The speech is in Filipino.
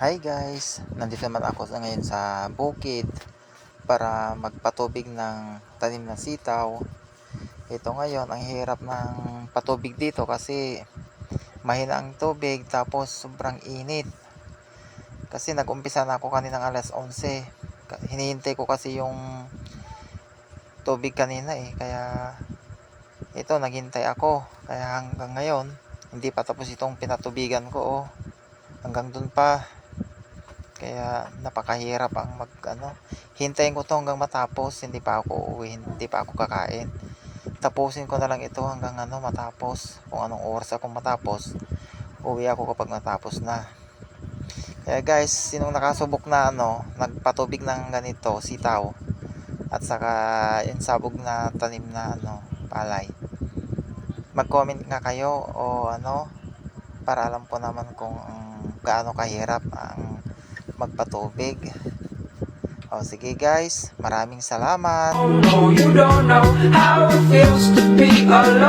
Hi guys, nandito naman ako ngayon sa bukid para magpatubig ng tanim na sitaw. Ito ngayon, ang hirap ng patubig dito kasi mahina ang tubig tapos sobrang init. Kasi nag-umpisa na ako kaninang alas 11. Hinihintay ko kasi yung tubig kanina kaya ito naghintay ako. Kaya hanggang ngayon, hindi pa tapos itong pinatubigan ko hanggang dun pa. Kaya napakahirap ang hintayin ko to hanggang matapos. Hindi pa ako uuwi, hindi pa ako kakain. Tapusin ko na lang ito hanggang matapos. Kung anong oras ako matapos, uwi ako kapag matapos na. Kaya guys, sinong nakasubok na nagpatubig ng ganito sitaw at saka yung sabog na tanim na palay, mag-comment nga kayo para alam ko naman kung gaano kahirap ang magpatubig. Sige guys, maraming salamat. Oh no, you don't know how it feels to be alone.